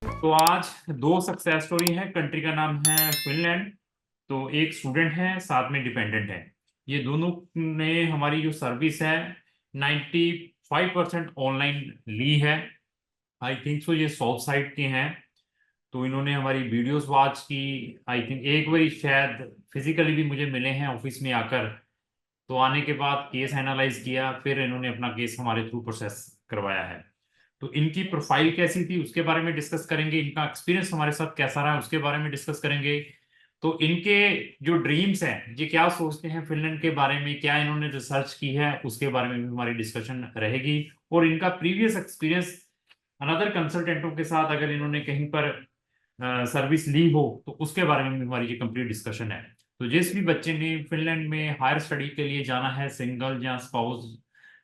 तो आज दो सक्सेस स्टोरी है। कंट्री का नाम है फिनलैंड। तो एक स्टूडेंट है, साथ में डिपेंडेंट है। ये दोनों ने हमारी जो सर्विस है 95% ऑनलाइन ली है। आई थिंक सो ये साउथ साइड के हैं। तो इन्होंने हमारी वीडियोस वॉच की। आई थिंक एक बार शायद फिजिकली भी मुझे मिले हैं ऑफिस में आकर। तो आने के बाद केस एनालाइज किया, फिर इन्होंने अपना केस हमारे थ्रू प्रोसेस करवाया है। तो इनकी प्रोफाइल कैसी थी उसके बारे में डिस्कस करेंगे, इनका एक्सपीरियंस हमारे साथ कैसा रहा उसके बारे में डिस्कस करेंगे। तो इनके जो ड्रीम्स हैं, ये क्या सोचते हैं फिनलैंड के बारे में, क्या इन्होंने रिसर्च की है, उसके बारे में भी हमारी डिस्कशन रहेगी। और इनका प्रीवियस एक्सपीरियंस अनदर कंसल्टेंटों के साथ अगर इन्होंने कहीं पर सर्विस ली हो तो उसके बारे में भी हमारी ये कंप्लीट डिस्कशन है। तो जिस भी बच्चे ने फिनलैंड में हायर स्टडी के लिए जाना है, सिंगल या स्पाउस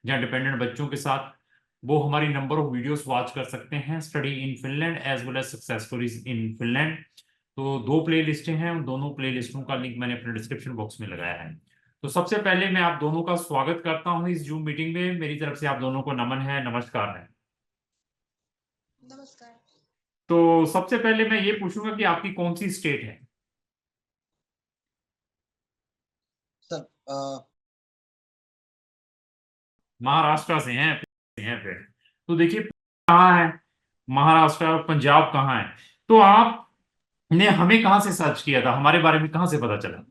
या डिपेंडेंट बच्चों के साथ, वो हमारी नंबर ऑफ वीडियोस वॉच कर सकते हैं, study in Finland as well as success stories in Finland. तो दो प्ले लिस्टें हैं, उन दोनों प्ले लिस्टों का लिंक मैंने अपने डिस्क्रिप्शन बॉक्स में लगाया है। तो सबसे पहले मैं आप दोनों का स्वागत करता हूं इस जूम मीटिंग में। मेरी तरफ से आप दोनों को नमन है, नमस्कार है। नमस्कार। तो सबसे पहले मैं ये पूछूंगा कि आपकी कौन सी स्टेट है? सर महाराष्ट्र से हैं फिर। तो देखिए कहाँ है महाराष्ट्र और पंजाब कहाँ है। तो आपने हमें कहाँ से सर्च किया था, हमारे बारे में कहाँ से पता चला?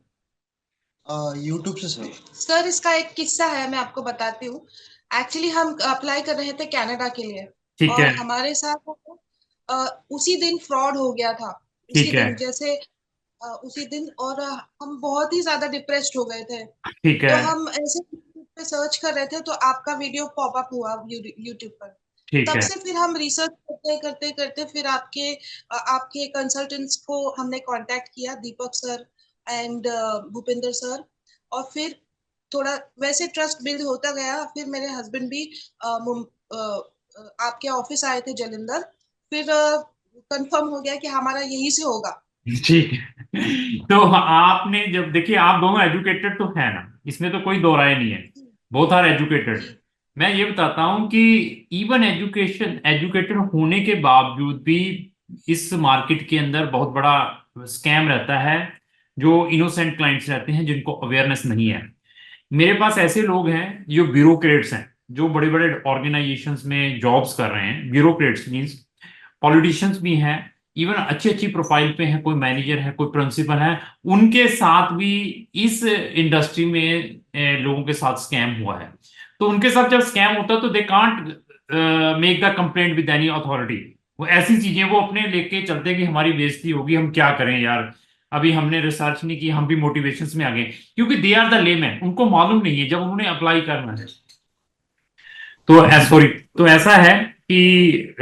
यूट्यूब से सर इसका एक किस्सा है, मैं आपको बताती हूँ। एक्चुअली हम अप्लाई कर रहे थे कनाडा के लिए ठीक और है। हमारे साथ उसी दिन फ्रॉड हो गया था। उसी ठीक है। दिन जैसे उसी दिन और हम बहुत ही ज्यादा डिप्रेस्ड हो गए थे। ठीक तो है। हम ऐसे यूट्यूब पे सर्च कर रहे थे तो आपका वीडियो पॉपअप हुआ यूट्यूब पर। ठीक तब है। से फिर हम रिसर्च करते करते करते फिर आपके कंसल्टेंट्स को हमने कांटेक्ट किया, दीपक सर एंड भूपेंद्र सर। और फिर थोड़ा वैसे ट्रस्ट बिल्ड होता गया। फिर मेरे हस्बैंड भी आपके ऑफिस आए थे जलंधर। फिर कंफर्म हो गया कि हमारा यही से होगा। ठीक है। तो आपने जब देखिए, आप दोनों एजुकेटेड तो है ना, इसमें तो कोई दो राय नहीं है। जी बोथ आर एजुकेटेड। जी मैं ये बताता हूं कि इवन एजुकेटेड होने के बावजूद भी इस मार्केट के अंदर बहुत बड़ा स्कैम रहता है। जो इनोसेंट क्लाइंट्स रहते हैं जिनको अवेयरनेस नहीं है। मेरे पास ऐसे लोग हैं जो ब्यूरोक्रेट्स हैं, जो बड़े बड़े ऑर्गेनाइजेशंस में जॉब्स कर रहे हैं। ब्यूरोक्रेट्स मींस पॉलिटिशियंस भी हैं, इवन अच्छी अच्छी प्रोफाइल पे हैं, कोई मैनेजर है, कोई प्रिंसिपल है। उनके साथ भी इस इंडस्ट्री में लोगों के साथ स्कैम हुआ है। तो उनके साथ जब स्कैम होता है तो they can't make the complaint with any authority. वो ऐसी चीजें वो अपने लेके चलते हैं कि हमारी बेइज्जती होगी, हम क्या करें यार, अभी हमने रिसर्च नहीं की, हम भी मोटिवेशंस में आ गए। क्योंकि दे आर द लेमैन, उनको मालूम नहीं है जब उन्होंने अप्लाई करना है। तो सॉरी, तो ऐसा है कि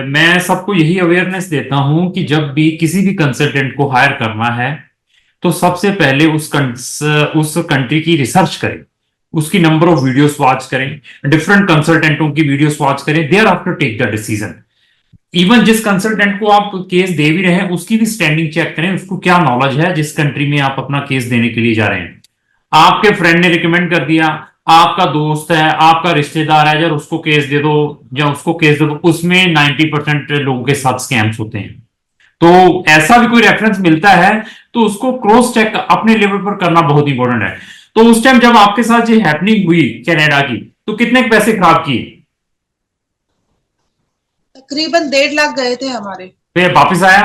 मैं सबको यही अवेयरनेस देता हूं कि जब भी किसी भी कंसल्टेंट को हायर करना है तो सबसे पहले उस कंट्री की रिसर्च करें, उसकी नंबर ऑफ वीडियोस वॉच करें, डिफरेंट कंसल्टेंटों की वीडियोस वॉच करें, there after take the decision. Even जिस कंसल्टेंट को आप केस दे भी रहे हैं उसकी भी स्टैंडिंग चेक करें, उसको क्या नॉलेज है जिस कंट्री में आप अपना केस देने के लिए जा रहे हैं। आपके फ्रेंड ने रिकमेंड कर दिया, आपका दोस्त है, आपका रिश्तेदार है, जब उसको केस दे दो या उसको केस दे दो, उसमें 90% लोगों के साथ स्कैम्स होते हैं। तो ऐसा भी कोई रेफरेंस मिलता है तो उसको क्रॉस चेक अपने लेवल पर करना बहुत इंपॉर्टेंट है। तो उस टाइम जब आपके साथ ये हैपनिंग हुई कनाडा की, तो कितने पैसे खराब किए? तकरीबन 1.5 लाख गए थे हमारे। फिर वापस आया?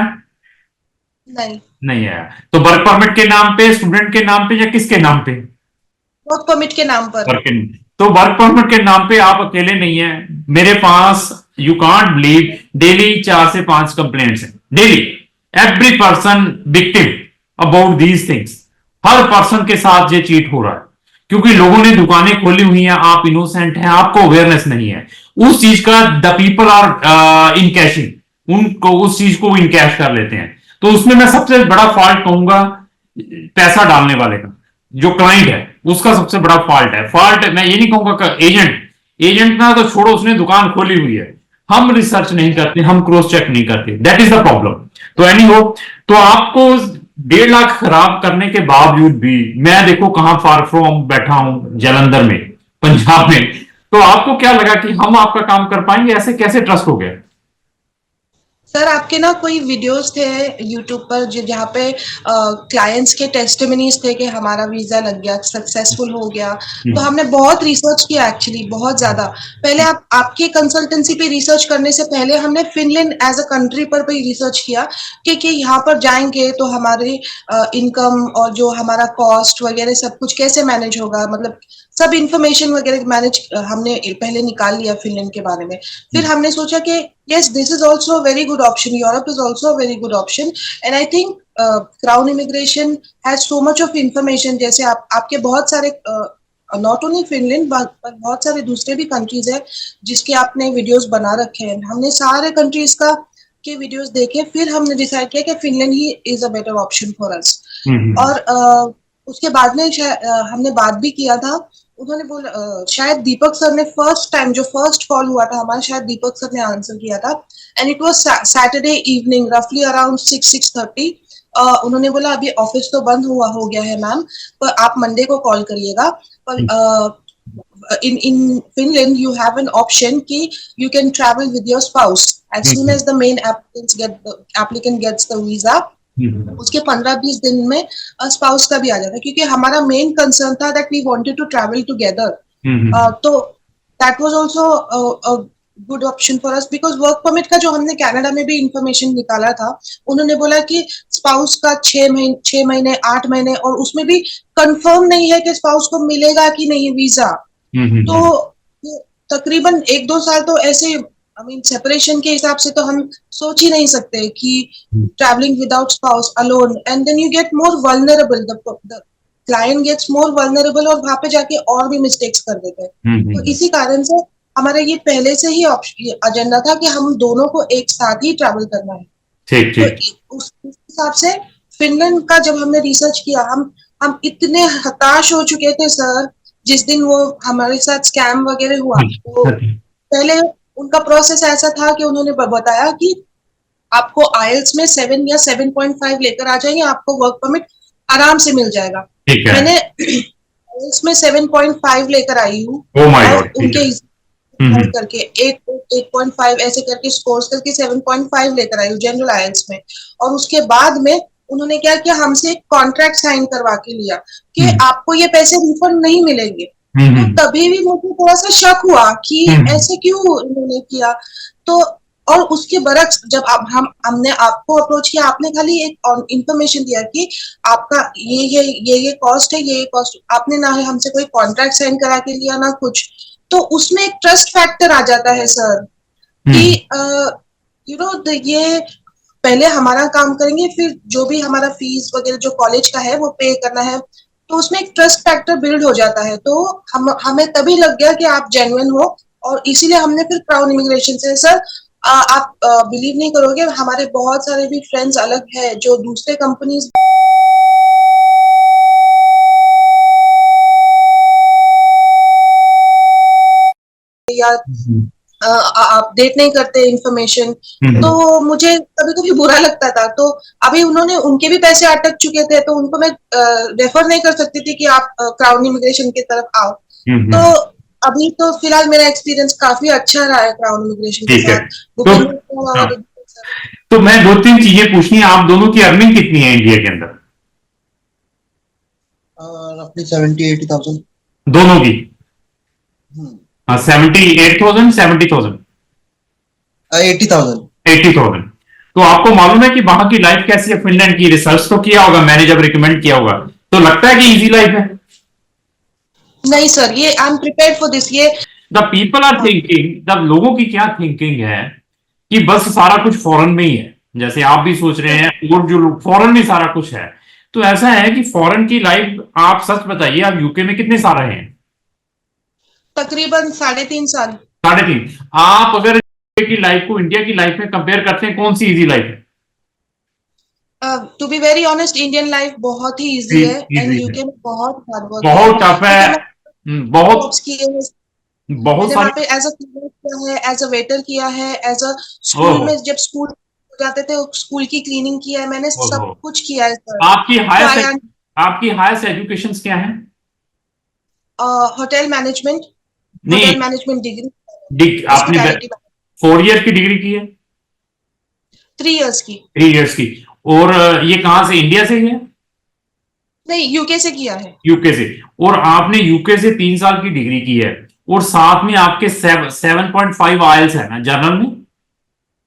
नहीं, नहीं आया। तो वर्क परमिट के नाम पे, स्टूडेंट के नाम पे या किसके नाम पे? वर्क परमिट के नाम पर। वर्क। तो वर्क परमिट के नाम पे आप अकेले नहीं है। मेरे पास, यू कांट बिलीव, डेली 4 से 5 कंप्लेंट्स हैं daily. Every person victim about these things. Her person के साथ ये चीट हो रहा है क्योंकि लोगों ने दुकानें खोली हुई हैं, आप इनोसेंट हैं, आपको अवेयरनेस नहीं है उस चीज का। The people are in cashing, उनको उस चीज को इनकैश कर लेते हैं। तो उसमें मैं सबसे बड़ा फॉल्ट कहूंगा पैसा डालने वाले का, जो क्लाइंट है उसका सबसे बड़ा फॉल्ट है। फॉल्ट मैं ये नहीं कहूंगा एजेंट, एजेंट ना तो छोड़ो, उसने दुकान खोली हुई है, हम रिसर्च नहीं करते, हम क्रॉस चेक नहीं करते, दैट इज द प्रॉब्लम। तो एनी हो, तो आपको 1.5 लाख खराब करने के बावजूद भी, मैं देखो कहां फार फ्रॉम बैठा हूं, जलंधर में, पंजाब में। तो आपको क्या लगा कि हम आपका काम कर पाएंगे? ऐसे कैसे ट्रस्ट हो गया? सर आपके ना कोई वीडियोस थे यूट्यूब पर जहाँ पे क्लाइंट्स के टेस्टिमनीज थे कि हमारा वीजा लग गया, सक्सेसफुल हो गया। तो हम्म, हमने बहुत रिसर्च किया, एक्चुअली बहुत ज्यादा। पहले आप आपकी कंसल्टेंसी पे रिसर्च करने से पहले हमने फिनलैंड एज अ कंट्री पर भी रिसर्च किया कि यहाँ पर जाएंगे तो हमारी इनकम और जो हमारा कॉस्ट वगैरह सब कुछ कैसे मैनेज होगा, मतलब सब इंफॉर्मेशन वगैरह मैनेज हमने पहले निकाल लिया फिनलैंड के बारे में। फिर हमने सोचा कि yes, this is also a very good option. Europe is also a very good option, and I think Crown Immigration has so much of information. जैसे आपके बहुत सारे नॉट ओनली फिनलैंड पर बहुत सारे दूसरे भी कंट्रीज है जिसके आपने वीडियोस बना रखे हैं। हमने सारे कंट्रीज का के वीडियोस देखे, फिर हमने डिसाइड किया कि Finland he is a better option for अस। और उसके बाद में हमने बात भी किया था। उन्होंने बोला शायद दीपक सर ने फर्स्ट टाइम जो फर्स्ट कॉल हुआ था हमारा, शायद दीपक सर ने आंसर किया था। And it was Saturday evening रफली अराउंड 6:30। उन्होंने बोला अभी ऑफिस तो बंद हुआ हो गया है मैम, पर आप मंडे को कॉल करिएगा। पर in Finland you have an option कि you can travel with your spouse as soon as the main applicant gets the visa। उसके 15-20 दिन में स्पाउस का भी आ जाता है, क्योंकि हमारा मेन कंसर्न था that we wanted to travel together. तो that was also good option for us, because work permit का जो हमने कनाडा में भी इंफॉर्मेशन निकाला था, उन्होंने बोला कि स्पाउस का 6 महीने 8 महीने, और उसमें भी कंफर्म नहीं है कि स्पाउस को मिलेगा कि नहीं वीजा। तो तकरीबन 1-2 साल तो ऐसे आई मीन सेपरेशन के हिसाब से तो हम सोच ही नहीं सकते कि traveling without spouse alone, and then you get more vulnerable, the client gets more vulnerable, और वहां पे जाके और भी मिस्टेक्स कर देते हैं। तो इसी कारण से हमारा ये पहले से ही एजेंडा था कि हम दोनों को एक साथ ही ट्रैवल करना है। ठीक तो ठीक। उस हिसाब से फिनलैंड का जब हमने रिसर्च किया, हम इतने हताश हो चुके थे सर जिस दिन वो हमारे साथ स्कैम वगैरह हुआ। तो पहले उनका प्रोसेस ऐसा था कि उन्होंने बताया कि आपको आइल्स में 7 या 7.5 लेकर आ जाएंगे, आपको वर्क परमिट आराम से मिल जाएगा। ठीक है। मैंने आइल्स में 7.5 लेकर आई हूँ, ओ माय और गॉड, ठीक उनके है। करके 8.5 ऐसे करके स्कोर्स करके 7.5 लेकर आई हूँ जनरल आइल्स में। और उसके बाद में उन्होंने क्या किया, हमसे एक कॉन्ट्रैक्ट साइन करवा के लिया कि आपको ये पैसे रिफंड नहीं मिलेंगे। तो तभी भी मुझे थोड़ा सा शक हुआ कि ऐसे क्यों इन्होंने किया। तो और उसके बरक्स जब हमने आपको अप्रोच किया, आपने खाली एक इंफॉर्मेशन दिया कि आपका ये कॉस्ट है, ये कॉस्ट, आपने ना ही हमसे कोई कॉन्ट्रैक्ट साइन करा के लिया ना कुछ। तो उसमें एक ट्रस्ट फैक्टर आ जाता है सर कि यू नो ये पहले हमारा काम करेंगे, फिर जो भी हमारा फीस वगैरह जो कॉलेज का है वो पे करना है। तो उसमें एक ट्रस्ट फैक्टर बिल्ड हो जाता है। तो हमें तभी लग गया कि आप जेन्युइन हो, और इसीलिए हमने फिर क्राउन इमिग्रेशन से सर आप बिलीव नहीं करोगे, हमारे बहुत सारे भी फ्रेंड्स अलग है जो दूसरे कंपनीज या अपडेट नहीं करते इंफॉर्मेशन। तो मुझे कभी कभी बुरा लगता था। तो अभी उन्होंने उनके भी पैसे अटक चुके थे, तो उनको मैं रेफर नहीं कर सकती थी कि आप क्राउन इमिग्रेशन की तरफ आओ। तो अभी तो फिलहाल मेरा एक्सपीरियंस काफी अच्छा रहा है क्राउन इमिग्रेशन के ठीक है। साथ। तो भूपेंद्र हाँ, और तो मैं दो तीन चीजें पूछनी है। आप दोनों की अर्निंग कितनी है इंडिया के अंदर? रफली 70-80,000। दोनों की? 78,000, 70,000? 80,000। 80,000। तो आपको मालूम है कि वहां की लाइफ कैसी है फिनलैंड की? रिसर्च तो किया होगा, मैंने जब रिकमेंड किया होगा तो लगता है कि इजी लाइफ है? नहीं सर, ये I am prepared for this. ये the people are thinking, the लोगों की क्या थिंकिंग है कि बस सारा कुछ फॉरेन में ही है, जैसे आप भी सोच रहे हैं और जो लोग फॉरेन में सारा कुछ है। तो ऐसा है कि फॉरेन की लाइफ, आप सच बताइए, आप यूके में कितने साल रहे हैं? तकरीबन 3.5 साल। 3.5। आप अगर की लाइफ को इंडिया की लाइफ में कंपेयर करते हैं, कौन सी इजी लाइफ है? To be very honest, Indian life बहुत ही इजी है, एंड इजी है? यूके में बहुत हार्ड वर्क है। बहुत टफ है। क्योंकि मैं बहुत जॉब्स किए हैं, बहुत मैंने वहां सारी। पे एज अ क्लीनर किया है, एज अ वेटर किया है, एज अ स्कूल ओहो। में जब स्कूल जाते थे स्कूल की क्लीनिंग किया है, मैंने सब ओहो। कुछ किया है सर। आपकी तो हायर आई एम आपकी हायर एजुकेशन क्या है? होटल मैनेजमेंट, नहीं, होटल मैनेजमेंट डिग्री, आपने हॉस्पिटैलिटी। 4 ईयर की डिग्री की है? 3 इयर्स की। 3 इयर्स की। और ये कहाँ से, इंडिया से ही है? नहीं, यूके से किया है। यूके से। और आपने यूके से 3 साल की डिग्री की है, और साथ में आपके 7.5 आयल्स है ना जर्नल में।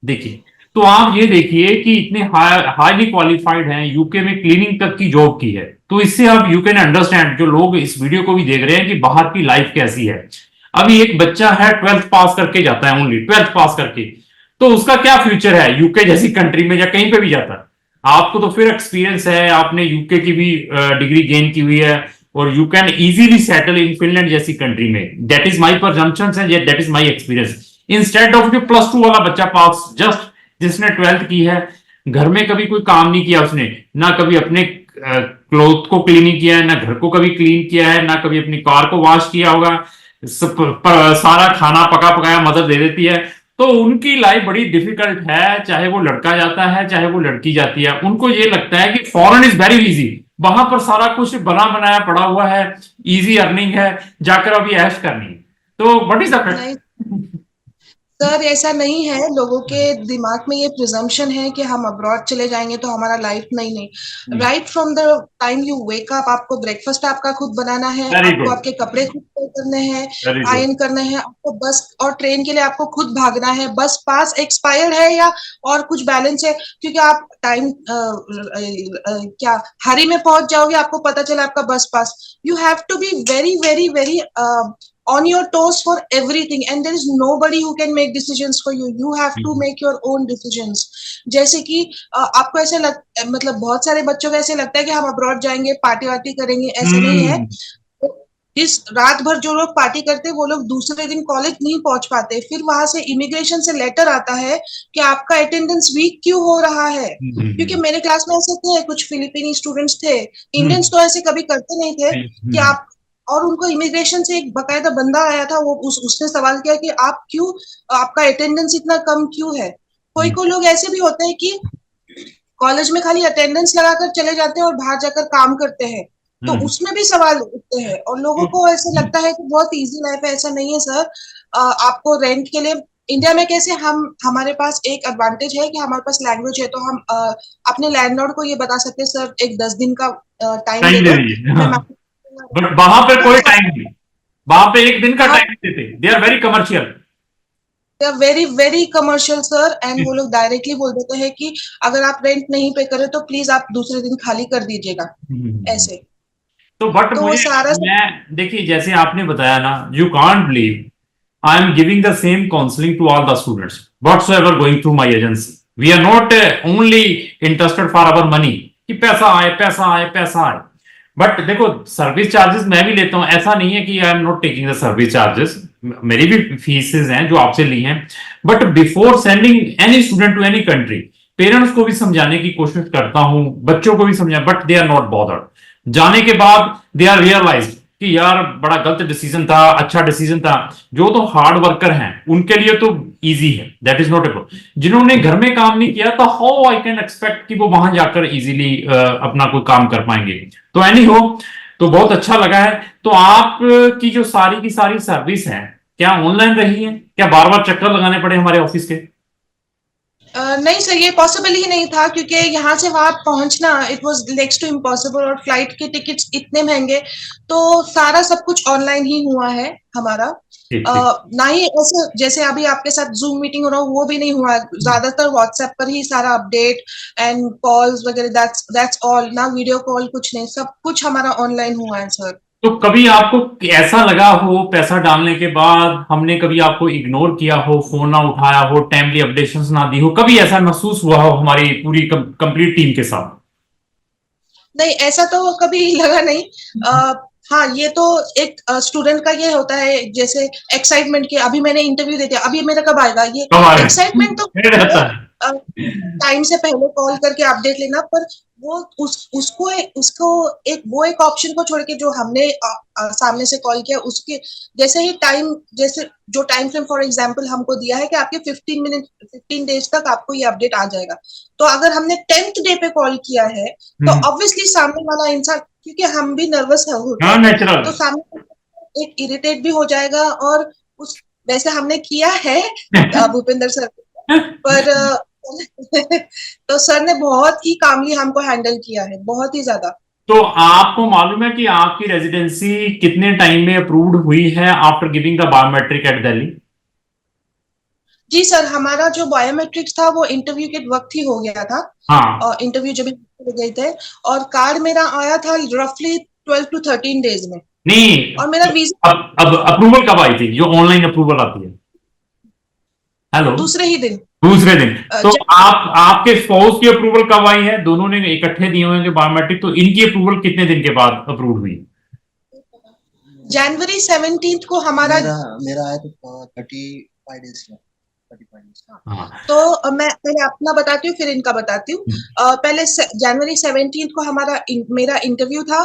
देखिए, तो आप ये देखिए कि इतने हाईली क्वालिफाइड हैं, यूके में क्लीनिंग तक की जॉब की है। तो इससे आप यू कैन अंडरस्टैंड, जो लोग इस वीडियो को भी देख रहे हैं, कि बाहर की लाइफ कैसी है। अभी एक बच्चा है 12th पास करके जाता है, ओनली 12th पास करके, तो उसका क्या फ्यूचर है यूके जैसी कंट्री में, या कहीं पे भी जाता है। आपको तो फिर एक्सपीरियंस है, आपने यूके की भी डिग्री गेन की हुई है, और you can easily settle in Finland जैसी कंट्री में। दैट इज माई परजम्पशन है, that is my experience. Instead of जो +2 वाला बच्चा पास, जस्ट जिसने 12th की है, घर में कभी कोई काम नहीं किया उसने, ना कभी अपने क्लोथ को क्लीन किया है, ना घर को कभी क्लीन किया है, ना कभी अपनी कार को वॉश किया होगा, सारा खाना पका पकाया मदर दे देती है, तो उनकी लाइफ बड़ी डिफिकल्ट है। चाहे वो लड़का जाता है, चाहे वो लड़की जाती है, उनको ये लगता है कि फॉरेन इज वेरी इजी, वहां पर सारा कुछ बना बनाया पड़ा हुआ है, इजी अर्निंग है, जाकर अभी ऐश करनी है। तो व्हाट इज नहीं द सर, ऐसा नहीं है। लोगों के दिमाग में ये प्रिजम्पशन है कि हम अब्रॉड चले जाएंगे तो हमारा लाइफ नहीं नहीं। Right from the time you wake up, आपको ब्रेकफास्ट आपका खुद बनाना है, वेरी आपको गुड, आपके कपड़े खुद तय करने हैं, वेरी गुड। आयरन करने हैं, आपको बस और ट्रेन के लिए आपको खुद भागना है। बस पास एक्सपायर्ड है या और कुछ बैलेंस है, क्योंकि आप टाइम क्या हरी में पहुंच जाओगे, आपको पता चला आपका बस पास। You have to be very very very on your toes for everything, and there is nobody who can make decisions for you. You have to make your own decisions. जैसे कि आपको ऐसे मतलब बहुत सारे बच्चों को ऐसे लगता है कि हम अब्रॉड जाएंगे पार्टी वार्टी करेंगे, ऐसे नहीं है। इस रात भर जो लोग पार्टी करते हैं वो लोग दूसरे दिन कॉलेज नहीं पहुंच पाते, फिर वहां से इमिग्रेशन से लेटर आता है कि आपका अटेंडेंस वीक क्यों हो रहा है। क्योंकि मेरे क्लास में ऐसे थे, कुछ फिलिपीनी स्टूडेंट्स थे, इंडियंस तो ऐसे कभी करते नहीं थे कि आप। और उनको इमिग्रेशन से एक बकायदा बंदा आया था, वो उसने सवाल किया कि आप क्यों, आपका अटेंडेंस इतना कम क्यों है। कोई कोई लोग ऐसे भी होते हैं कि कॉलेज में खाली अटेंडेंस लगाकर चले जाते हैं और बाहर जाकर काम करते हैं, तो उसमें भी सवाल उठते हैं। और लोगों को ऐसे लगता है कि बहुत इजी लाइफ है, ऐसा नहीं है सर। आपको रेंट के लिए इंडिया में कैसे हम, हमारे पास एक एडवांटेज है कि हमारे पास लैंग्वेज है, तो हम अपने लैंडलॉर्ड को ये बता सकते हैं, सर एक 10 दिन का टाइम दे टाइम दे दो, दीजिए, मैं हाँ। बट वहां पे कोई टाइम नहीं, वहां पे एक दिन का हाँ, टाइम नहीं देते, they are very commercial. They are very very commercial sir. And वो लोग डायरेक्टली बोल देते हैं कि अगर आप रेंट नहीं पे करे तो प्लीज आप दूसरे दिन खाली कर दीजिएगा, ऐसे। तो बट तो वो मुझे, सारा सब। मैं देखिए जैसे आपने बताया ना, you can't believe I am giving the same counselling to all the students whatsoever going through my agency. We are not only interested for our money, कि पैसा आए पैसा आए पैसा आए। बट देखो, सर्विस चार्जेस मैं भी लेता हूं, ऐसा नहीं है कि I am not taking the service charges, मेरी भी फीसेस हैं जो आपसे ली हैं। But before sending any student to any country, parents को भी समझाने की कोशिश करता हूं, बच्चों को भी समझा, but they are not bothered. जाने के बाद दे आर रियलाइज कि यार बड़ा गलत डिसीजन था, अच्छा डिसीजन था। जो तो हार्ड वर्कर हैं उनके लिए तो इजी है, that is not a problem. जिन्होंने घर में काम नहीं किया, तो हाउ आई कैन एक्सपेक्ट कि वो वहां जाकर इजीली अपना कोई काम कर पाएंगे। तो एनी हो, तो बहुत अच्छा लगा है। तो आप की जो सारी की सारी सर्विस है, क्या ऑनलाइन रही है, क्या बार बार चक्कर लगाने पड़े हमारे ऑफिस के? नहीं सर, ये पॉसिबल ही नहीं था, क्योंकि यहाँ से वहां पहुंचना it was next to impossible, और फ्लाइट के टिकट्स इतने महंगे। तो सारा सब कुछ ऑनलाइन ही हुआ है हमारा। ठीक ठीक। ना ही ऐसे जैसे अभी आपके साथ जूम मीटिंग हो रहा हो, वो भी नहीं हुआ है। ज्यादातर व्हाट्सएप पर ही सारा अपडेट एंड कॉल्स वगैरह, दैट्स ऑल। ना वीडियो कॉल, कुछ नहीं, सब कुछ हमारा ऑनलाइन हुआ है सर। तो कभी आपको ऐसा लगा हो पैसा डालने के बाद हमने कभी आपको इग्नोर किया हो, फोन ना उठाया हो, टाइमली अपडेशंस ना दी हो, कभी ऐसा महसूस हुआ हो हमारी पूरी कंप्लीट टीम के साथ? नहीं, ऐसा तो कभी लगा नहीं। हाँ, ये तो एक स्टूडेंट का ये होता है, जैसे एक्साइटमेंट के अभी मैंने इंटरव्यू दे दिया, अभी मेरा कब आएगा, ये कब आए एक्साइटमेंट तो रहता है। टाइम से पहले कॉल करके अपडेट लेना। पर वो उसको एक वो एक ऑप्शन को छोड़ के जो हमने सामने से कॉल किया, उसके जैसे ही टाइम, जैसे जो टाइम फ्रेम फॉर एग्जांपल हमको दिया है कि आपके 15 डेज तक आपको ये अपडेट आ जाएगा। तो अगर हमने 10th डे पे कॉल किया है, तो ऑब्वियसली सामने वाला इंसान, क्योंकि हम भी नर्वस होते हाँ, हैं, नेचुरल। तो सामने एक इरिटेट भी हो जाएगा। और उस वैसे हमने किया है भूपेंद्र सर, पर तो सर ने बहुत ही कामली हमको हैंडल किया है, बहुत ही ज्यादा। तो आपको मालूम है कि आपकी रेजिडेंसी कितने टाइम में अप्रूव्ड हुई है after giving the biometric at Delhi? जी सर, हमारा जो बायोमेट्रिक्स था वो इंटरव्यू के वक्त ही हो गया था। हाँ। और इंटरव्यू जब हम गए थे, और कार्ड मेरा आया था रफली 12 to 13 डेज में। नहीं, और मेरा तो वीजा अब अप्रूवल कब आई थी, जो ऑनलाइन अप्रूवल आती है? हेलो। दूसरे ही दिन। दूसरे दिन। तो जब आप आपके स्पाउस की अप्रूवल कब आई है? दोनों ने इकट्ठे दिए होंगे बायोमेट्रिक, तो इनकी अप्रूवल कितने दिन के बाद अप्रूव हुई? जनवरी 17 को हमारा। मेरा मेरा आया तो 35 डेज में, 35 डेज। हाँ। तो मैं पहले अपना बताती हूँ, फिर इनका बताती हूँ। पहले जनवरी 17 को मेरा इंटरव्यू था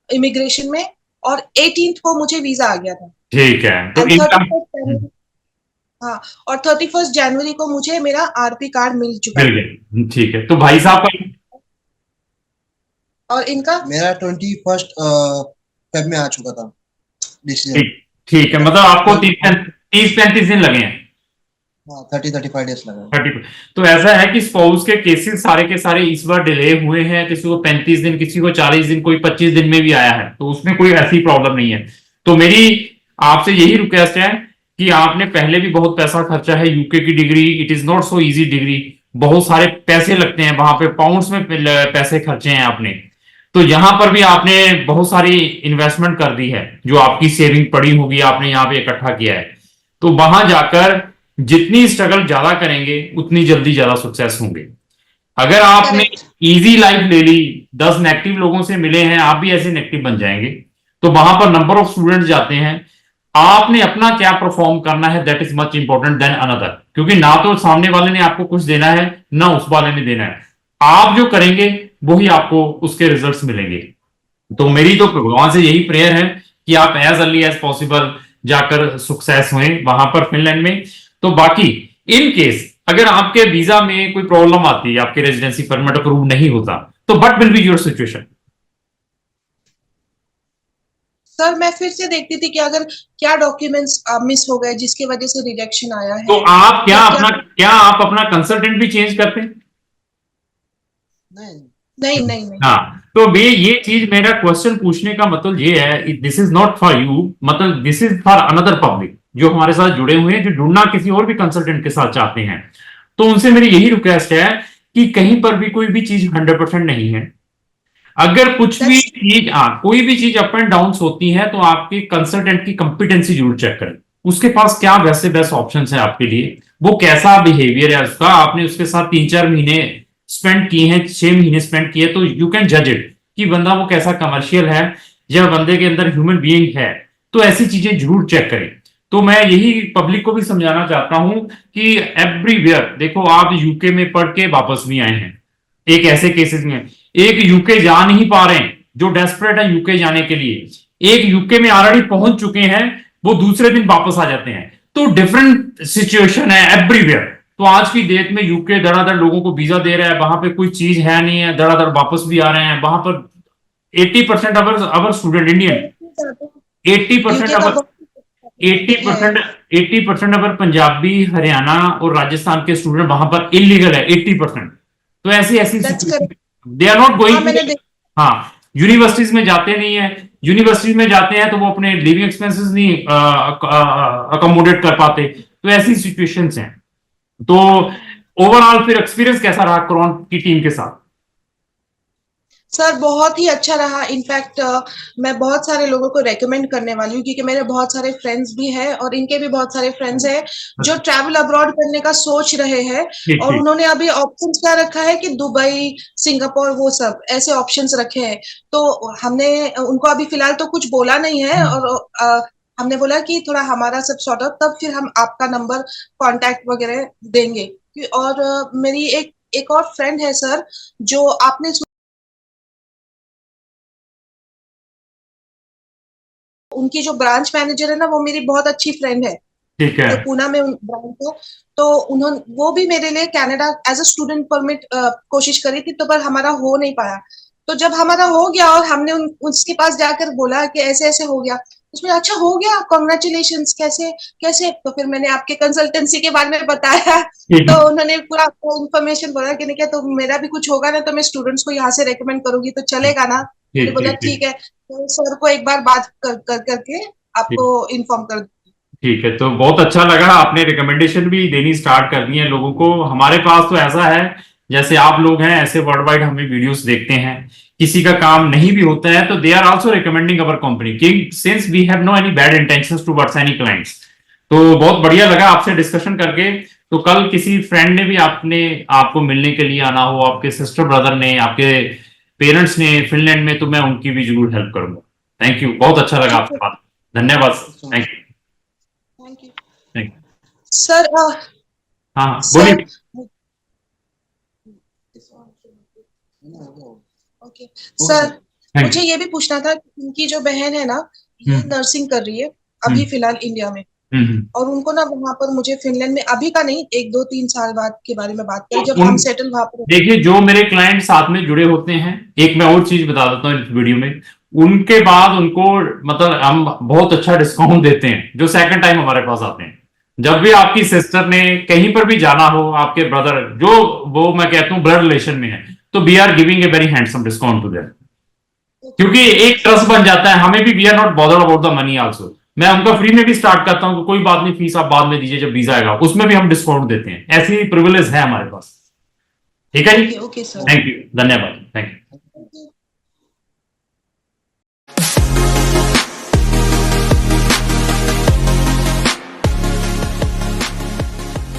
इमिग्रेशन में, और 18 को मुझे वीजा आ गया था। ठीक है, तो एंड इनका 31 हाँ, और 31 जनवरी को मुझे मेरा आरपी कार्ड मिल चुका मिल था। गया। ठीक है, तो भाई साहब का? और इनका मेरा 21 फेब में आ चुका था डिसीजन। ठीक। ठीक है, मतलब आपको 30-35 दिन लगे हैं। हाँ, 30-35 डेज लगा। 30। तो ऐसा है कि स्पाउस के केसेस सारे के सारे इस बार डिले हुए हैं, किसी को 35 दिन, किसी को 40 दिन, कोई 25 दिन में भी आया है, तो उसमें कोई ऐसी प्रॉब्लम नहीं है। तो मेरी आपसे यही रिक्वेस्ट है कि आपने पहले भी बहुत पैसा खर्चा है यूके की degree, it is not so easy degree, बहुत सारे पैसे लगते हैं वहां पे, पाउंड्स में पैसे खर्चे हैं आपने। तो यहां पर भी आपने बहुत सारी इन्वेस्टमेंट कर दी है, जो आपकी सेविंग पड़ी होगी आपने यहाँ पे इकट्ठा किया है। तो वहां जाकर जितनी स्ट्रगल ज्यादा करेंगे उतनी जल्दी ज्यादा सक्सेस होंगे। अगर आपने करेक्ट। इजी लाइफ ले ली, 10 नेगेटिव लोगों से मिले हैं, आप भी ऐसे नेगेटिव बन जाएंगे। तो वहां पर नंबर ऑफ स्टूडेंट जाते हैं, आपने अपना क्या परफॉर्म करना है, that is much important then another, क्योंकि ना तो सामने वाले ने आपको कुछ देना है, ना उस वाले ने देना है। आप जो करेंगे वही आपको उसके रिजल्ट्स मिलेंगे। तो मेरी तो भगवान से यही प्रेयर है कि आप एज अर्ली एज पॉसिबल जाकर सक्सेस हुए वहां पर फिनलैंड में। तो बाकी इन केस अगर आपके वीजा में कोई प्रॉब्लम आती है, आपके रेजिडेंसी परमिट अप्रूव नहीं होता, तो what will be your situation? Sir मैं फिर से देखती थी कि अगर क्या डॉक्यूमेंट्स मिस हो गए जिसकी वजह से रिजेक्शन आया तो है, आप या क्या। क्या आप अपना कंसल्टेंट भी चेंज करते हैं? नहीं, नहीं नहीं नहीं। हाँ। तो ये चीज, मेरा क्वेश्चन पूछने का मतलब ये है, this is not for you, मतलब this is for another public जो हमारे साथ जुड़े हुए हैं, जो जुड़ना किसी और भी कंसल्टेंट के साथ चाहते हैं। तो उनसे मेरी यही रिक्वेस्ट है कि कहीं पर भी कोई भी चीज 100% नहीं है। अगर कुछ भी दैट्स चीज, कोई भी चीज अप एंड डाउन होती है, तो आपके कंसल्टेंट की कंपिटेंसी जरूर चेक करें। उसके पास क्या वैसे बेस्ट ऑप्शन है आपके लिए, वो कैसा बिहेवियर है उसका, आपने उसके साथ 3-4 महीने स्पेंड किए हैं, 6 महीने स्पेंड किए, तो यू कैन जज इट कि बंदा वो कैसा कमर्शियल है, या बंदे के अंदर ह्यूमन बीइंग है। तो ऐसी चीजें जरूर चेक करें। तो मैं यही पब्लिक को भी समझाना चाहता हूं कि एवरीवेयर, देखो आप यूके में पढ़ के वापस भी आए हैं, एक ऐसे केसेस में एक यूके जा नहीं पा रहे हैं जो डेस्परेट है यूके जाने के लिए, एक यूके में ऑलरेडी पहुंच चुके हैं, वो दूसरे दिन वापस आ जाते हैं। तो डिफरेंट सिचुएशन है एवरीवेयर। तो आज की डेट में यूके धड़ाधड़ लोगों को वीजा दे रहा है, वहां पे कोई चीज है नहीं है, धड़ाधड़ वापस भी आ रहे हैं वहां पर। 80% अवर स्टूडेंट इंडियन, 80% यूके का अवर, बहुत है। 80% 80% अगर पंजाबी, हरियाणा और राजस्थान के स्टूडेंट वहां पर इलीगल है, 80%। तो ऐसी ऐसी that's correct. They are not हाँ गोइंग मैंने टू। हाँ, यूनिवर्सिटीज में जाते नहीं है, यूनिवर्सिटीज में जाते हैं तो वो अपने लिविंग एक्सपेंसेस नहीं अकोमोडेट कर पाते। तो ऐसी सिचुएशंस हैं। तो ओवरऑल फिर एक्सपीरियंस कैसा रहा क्रॉन की टीम के साथ? सर बहुत ही अच्छा रहा। इनफैक्ट मैं बहुत सारे लोगों को रेकमेंड करने वाली हूँ, क्योंकि मेरे बहुत सारे फ्रेंड्स भी हैं और इनके भी बहुत सारे फ्रेंड्स हैं जो ट्रैवल अब्रॉड करने का सोच रहे हैं। ठीक और ठीक। उन्होंने अभी ऑप्शंस क्या रखा है कि दुबई, सिंगापुर, वो सब ऐसे ऑप्शंस रखे हैं। तो हमने उनको अभी फिलहाल तो कुछ बोला नहीं है, और हमने बोला कि थोड़ा हमारा सब सॉर्ट आउट, तब फिर हम आपका नंबर कांटेक्ट वगैरह देंगे। और मेरी एक और फ्रेंड है सर, जो आपने उनकी जो ब्रांच मैनेजर है ना, वो मेरी बहुत अच्छी फ्रेंड है, ठीक है। जो पूना में ब्रांच है। तो उन्होंने वो भी मेरे लिए Canada as a student permit कोशिश करी थी, तो पर हमारा हो नहीं पाया। तो जब हमारा हो गया और हमने उसके पास जाकर बोला कि ऐसे ऐसे हो गया, उसमें अच्छा हो गया, कॉन्ग्रेचुलेशंस, कैसे कैसे? तो फिर मैंने आपके कंसल्टेंसी के बारे में बताया, तो उन्होंने पूरा इंफॉर्मेशन बोला कि नहीं क्या, तो मेरा भी कुछ होगा ना तो मैं स्टूडेंट्स को यहाँ से रेकमेंड करूंगी, तो चलेगा ना? मैंने ठीक बोला ठीक ठीक ठीक है, तो सर को एक बार बात करके आपको इन्फॉर्म कर ठीक है। तो बहुत अच्छा लगा, आपने रिकमेंडेशन भी देनी स्टार्ट कर दी है लोगों को। हमारे पास तो ऐसा है, जैसे आप लोग हैं ऐसे वर्ल्ड वाइड हमें वीडियोस देखते हैं, किसी का काम नहीं भी होता है तो they are also recommending our company, since we have no any bad intentions towards any clients. तो बहुत बढ़िया लगा आपसे डिस्कशन करके। तो कल किसी फ्रेंड ने भी आपको मिलने के लिए आना हो, आपके सिस्टर ब्रदर ने, आपके पेरेंट्स ने फिनलैंड में, तो मैं उनकी भी जरूर हेल्प करूंगा। थैंक यू, बहुत अच्छा लगा ठीक आपसे है। बात। धन्यवाद। so thank much. You. Thank you thank you. Sir. हाँ सर बोलिए। ओके हो सर, गया। थैंक मुझे यू। ये भी पूछना था कि उनकी जो बहन है ना, ये हम्म नर्सिंग कर रही है अभी हम्म फिलहाल इंडिया में, हम्म। और उनको ना वहां पर मुझे फिनलैंड में अभी का नहीं, 1 2 3 साल बाद के बारे में बात तो करें, जब उन हम सेटल वहां पर। देखिए, जो मेरे क्लाइंट साथ में जुड़े होते हैं, एक मैं और चीज बता देता हूँ इस वीडियो में, उनके बाद उनको मतलब हम बहुत अच्छा डिस्काउंट देते हैं जो सेकंड टाइम हमारे पास आते हैं। जब भी आपकी सिस्टर ने कहीं पर भी जाना हो, आपके ब्रदर जो, वो मैं कहता हूँ ब्लड रिलेशन में है, तो we are giving a very handsome discount to them. क्योंकि एक ट्रस्ट बन जाता है, हमें भी, we are not bothered about the money also. मैं उनका फ्री में भी स्टार्ट करता हूँ कि कोई बात नहीं, फीस आप बाद में दीजिए जब वीजा आएगा, उसमें भी हम डिस्काउंट देते हैं। ऐसी प्रिविलेज है हमारे पास। ठीक है जी। Okay okay sir. Thank you, धन्यवाद, थैंक यू।